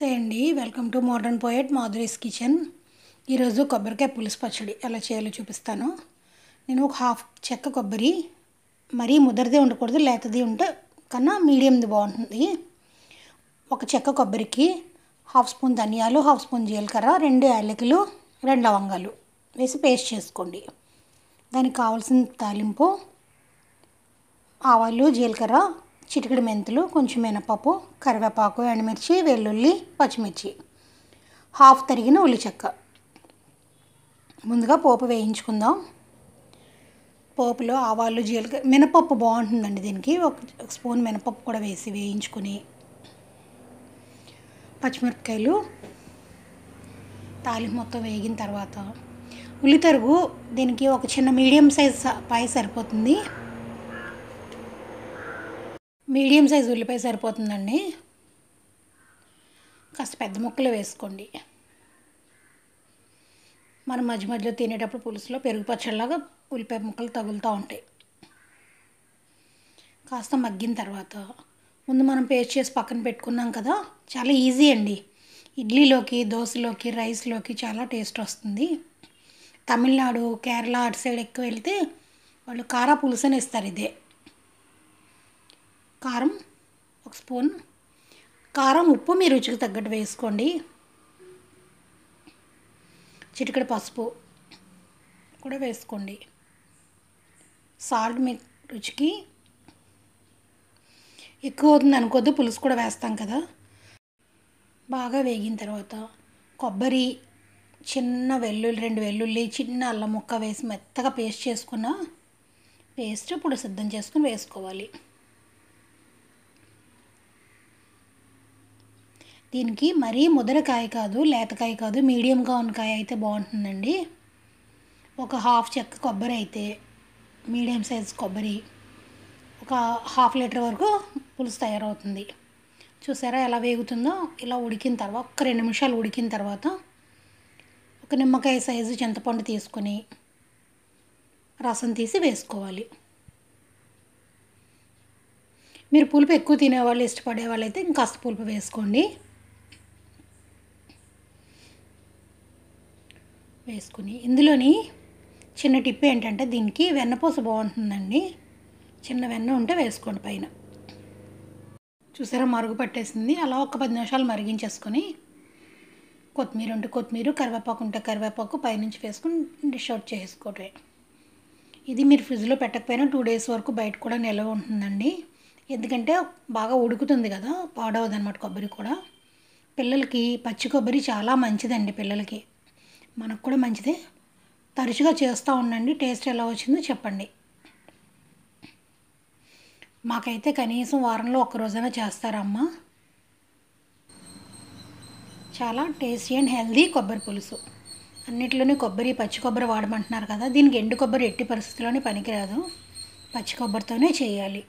నమస్తే అండి. Welcome to modern poet Madhuri's kitchen. ఈరోజు కొబ్బరికాయ పులుసు పచ్చడి ఎలా చేయాలో చూపిస్తాను. నేను ఒక హాఫ్ చెక్క కొబ్బరి, మరీ ముదరదే ఉండకూడదు, లేతది ఉంటే కన్నా మీడియంది బాగుంటుంది. ఒక చెక్క కొబ్బరికి హాఫ్ స్పూన్ ధనియాలు, హాఫ్ స్పూన్ జీలకర్ర, 2 యాలకులు, 2 లవంగాలు వేసి పేస్ట్ చేసుకోండి. దానికి కావాల్సిన తాలింపు ఆవాలు, జీలకర్ర, చిటికెడు మెంతులు, కొంచెం మినపప్పు, కరివేపాకు, ఎండుమిర్చి, వెల్లుల్లి, పచ్చిమిర్చి, హాఫ్ తరిగిన ఉల్లి చెక్క. ముందుగా పోపు వేయించుకుందాం. పోపులో ఆవాలు, జీలకర్ర, మినపప్పు బాగుంటుందండి దీనికి. ఒక స్పూన్ మినపప్పు కూడా వేసి వేయించుకుని, పచ్చిమిరపకాయలు తాలింపు మొత్తం వేగిన తర్వాత ఉల్లి తరుగు దీనికి ఒక చిన్న మీడియం సైజ్ పాయ సరిపోతుంది. మీడియం సైజు ఉల్లిపాయ సరిపోతుందండి. కాస్త పెద్ద ముక్కలు వేసుకోండి. మనం మధ్య మధ్యలో తినేటప్పుడు పులుసులో పెరుగు పచ్చడిలాగా ఉల్లిపాయ ముక్కలు తగులుతూ ఉంటాయి. కాస్త మగ్గిన తర్వాత ముందు మనం పేస్ట్ చేసి పక్కన పెట్టుకున్నాం కదా, చాలా ఈజీ అండి. ఇడ్లీలోకి, దోశలోకి, రైస్లోకి చాలా టేస్ట్ వస్తుంది. తమిళనాడు, కేరళ అటు సైడ్ ఎక్కువ వెళ్తే వాళ్ళు కారా పులుసు అని ఇస్తారు. ఇదే కారం, ఒక స్పూన్ కారం, ఉప్పు మీ రుచికి తగ్గట్టు వేసుకోండి. చిటికెడు పసుపు కూడా వేసుకోండి. సాల్ట్ మీ రుచికి ఎక్కువ అవుతుంది అనుకోద్దు, పులుసు కూడా వేస్తాం కదా. బాగా వేగిన తర్వాత కొబ్బరి, చిన్న వెల్లుల్లి, 2 వెల్లుల్లి, చిన్న అల్లం ముక్క వేసి మెత్తగా పేస్ట్ చేసుకున్న పేస్ట్ ఇప్పుడు సిద్ధం చేసుకుని వేసుకోవాలి. దీనికి మరీ ముదరకాయ కాదు, లేతకాయ కాదు, మీడియంగా ఉన్న కాయ అయితే బాగుంటుందండి. ఒక హాఫ్ చెక్క కొబ్బరి అయితే, మీడియం సైజ్ కొబ్బరి, ఒక హాఫ్ లీటర్ వరకు పులుసు తయారవుతుంది. చూసారా ఎలా వేగుతుందో? ఇలా ఉడికిన తర్వాత ఒక 2 నిమిషాలు ఉడికిన తర్వాత ఒక నిమ్మకాయ సైజు చింతపండు తీసుకొని రసం తీసి వేసుకోవాలి. మీరు పులుపు ఎక్కువ తినేవాళ్ళు, ఇష్టపడే వాళ్ళు అయితే ఇంకాస్త పులుపు వేసుకోండి. వేసుకుని ఇందులోని చిన్న టిప్ ఏంటంటే దీనికి వెన్నపూస బాగుంటుందండి. చిన్న వెన్న ఉంటే వేసుకోండి పైన. చూసారా మరుగు పట్టేసింది. అలా ఒక 10 నిమిషాలు మరిగించేసుకొని కొత్తిమీర ఉంటే కొత్తిమీర, కరివేపాకు ఉంటే కరివేపాకు పైనుంచి వేసుకుని డిష్ అవుట్ చేసుకోవటమే. ఇది మీరు ఫ్రిడ్జ్లో పెట్టకపోయినా 2 డేస్ వరకు బయట కూడా నిల్వ ఉంటుందండి. ఎందుకంటే బాగా ఉడుకుతుంది కదా, పాడవదు అన్నమాట కొబ్బరి కూడా. పిల్లలకి పచ్చి కొబ్బరి చాలా మంచిదండి. పిల్లలకి, మనకు కూడా మంచిదే. తరచుగా చేస్తూ ఉండండి. టేస్ట్ ఎలా వచ్చిందో చెప్పండి. మాకైతే కనీసం వారంలో ఒక్క రోజైనా చేస్తారమ్మ. చాలా టేస్టీ అండ్ హెల్దీ కొబ్బరి పులుసు. అన్నిట్లోనే కొబ్బరి, పచ్చి కొబ్బరి వాడమంటున్నారు కదా, దీనికి ఎండు కొబ్బరి ఎట్టి పరిస్థితుల్లోనే పనికిరాదు. పచ్చి కొబ్బరితోనే చేయాలి.